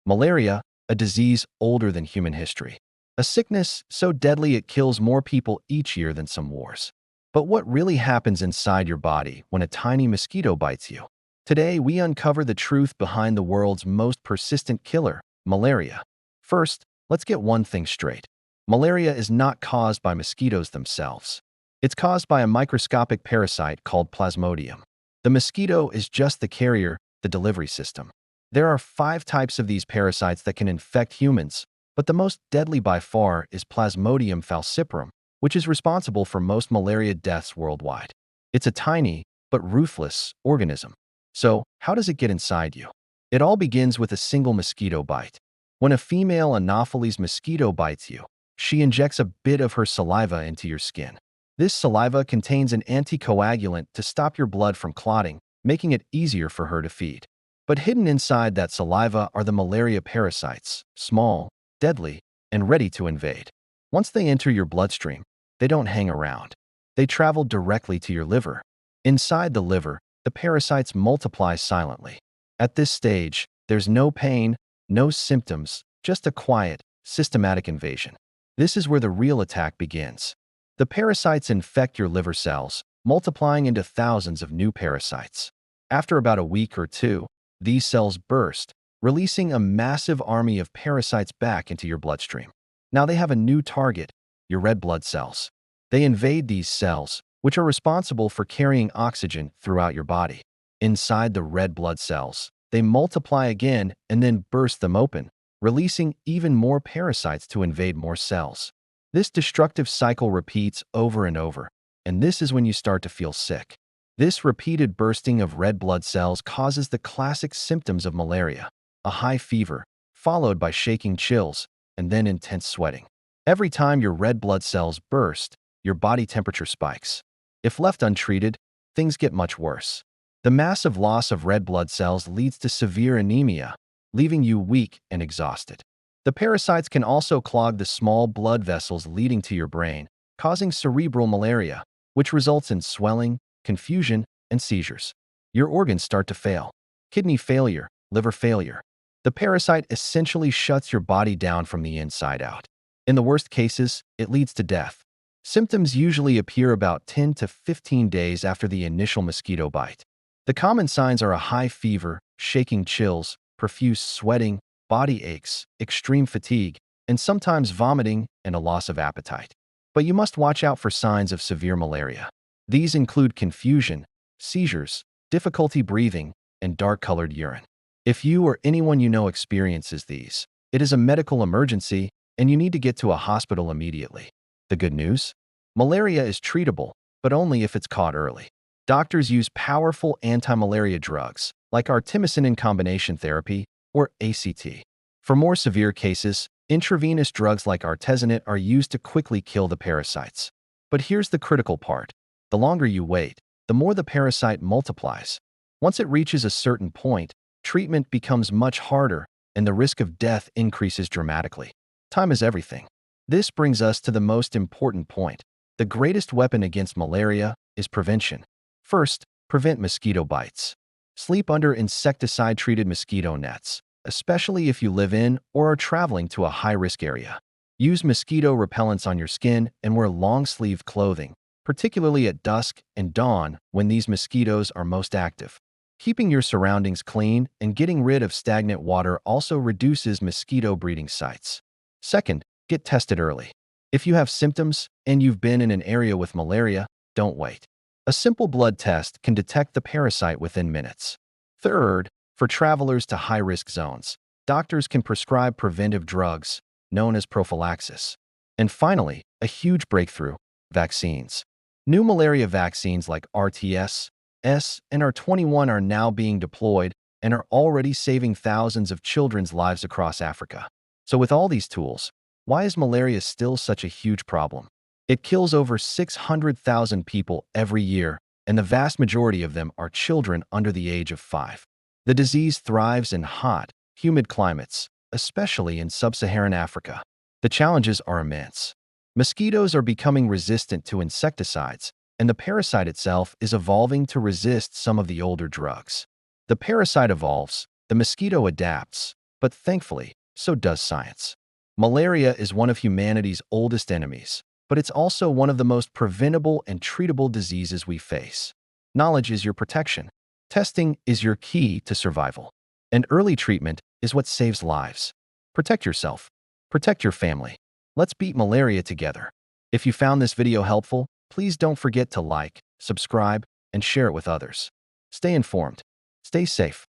Malaria, a disease older than human history. A sickness so deadly it kills more people each year than some wars. But what really happens inside your body when a tiny mosquito bites you? Today, we uncover the truth behind the world's most persistent killer, malaria. First, let's get one thing straight. Malaria is not caused by mosquitoes themselves. It's caused by a microscopic parasite called Plasmodium. The mosquito is just the carrier, the delivery system. There are 5 types of these parasites that can infect humans, but the most deadly by far is Plasmodium falciparum, which is responsible for most malaria deaths worldwide. It's a tiny, but ruthless organism. So, how does it get inside you? It all begins with a single mosquito bite. When a female Anopheles mosquito bites you, she injects a bit of her saliva into your skin. This saliva contains an anticoagulant to stop your blood from clotting, making it easier for her to feed. But hidden inside that saliva are the malaria parasites, small, deadly, and ready to invade. Once they enter your bloodstream, they don't hang around. They travel directly to your liver. Inside the liver, the parasites multiply silently. At this stage, there's no pain, no symptoms, just a quiet, systematic invasion. This is where the real attack begins. The parasites infect your liver cells, multiplying into thousands of new parasites. After about a week or two, these cells burst, releasing a massive army of parasites back into your bloodstream. Now they have a new target, your red blood cells. They invade these cells, which are responsible for carrying oxygen throughout your body. Inside the red blood cells, they multiply again and then burst them open, releasing even more parasites to invade more cells. This destructive cycle repeats over and over, and this is when you start to feel sick. This repeated bursting of red blood cells causes the classic symptoms of malaria, a high fever, followed by shaking chills, and then intense sweating. Every time your red blood cells burst, your body temperature spikes. If left untreated, things get much worse. The massive loss of red blood cells leads to severe anemia, leaving you weak and exhausted. The parasites can also clog the small blood vessels leading to your brain, causing cerebral malaria, which results in swelling, confusion, and seizures. Your organs start to fail. Kidney failure, liver failure. The parasite essentially shuts your body down from the inside out. In the worst cases, it leads to death. Symptoms usually appear about 10 to 15 days after the initial mosquito bite. The common signs are a high fever, shaking chills, profuse sweating, body aches, extreme fatigue, and sometimes vomiting and a loss of appetite. But you must watch out for signs of severe malaria. These include confusion, seizures, difficulty breathing, and dark-colored urine. If you or anyone you know experiences these, it is a medical emergency and you need to get to a hospital immediately. The good news? Malaria is treatable, but only if it's caught early. Doctors use powerful anti-malaria drugs, like artemisinin in combination therapy, or ACT. For more severe cases, intravenous drugs like artesunate are used to quickly kill the parasites. But here's the critical part. The longer you wait, the more the parasite multiplies. Once it reaches a certain point, treatment becomes much harder and the risk of death increases dramatically. Time is everything. This brings us to the most important point. The greatest weapon against malaria is prevention. First, prevent mosquito bites. Sleep under insecticide-treated mosquito nets, especially if you live in or are traveling to a high-risk area. Use mosquito repellents on your skin and wear long-sleeved clothing, particularly at dusk and dawn when these mosquitoes are most active. Keeping your surroundings clean and getting rid of stagnant water also reduces mosquito breeding sites. Second, get tested early. If you have symptoms and you've been in an area with malaria, don't wait. A simple blood test can detect the parasite within minutes. Third, for travelers to high-risk zones, doctors can prescribe preventive drugs, known as prophylaxis. And finally, a huge breakthrough, vaccines. New malaria vaccines like RTS, S, and R21 are now being deployed and are already saving thousands of children's lives across Africa. So with all these tools, why is malaria still such a huge problem? It kills over 600,000 people every year, and the vast majority of them are children under the age of 5. The disease thrives in hot, humid climates, especially in sub-Saharan Africa. The challenges are immense. Mosquitoes are becoming resistant to insecticides, and the parasite itself is evolving to resist some of the older drugs. The parasite evolves, the mosquito adapts, But thankfully, so does science. Malaria is one of humanity's oldest enemies, but it's also one of the most preventable and treatable diseases we face. Knowledge is your protection. Testing is your key to survival. And early treatment is what saves lives. Protect yourself. Protect your family. Let's beat malaria together. If you found this video helpful, please don't forget to like, subscribe, and share it with others. Stay informed. Stay safe.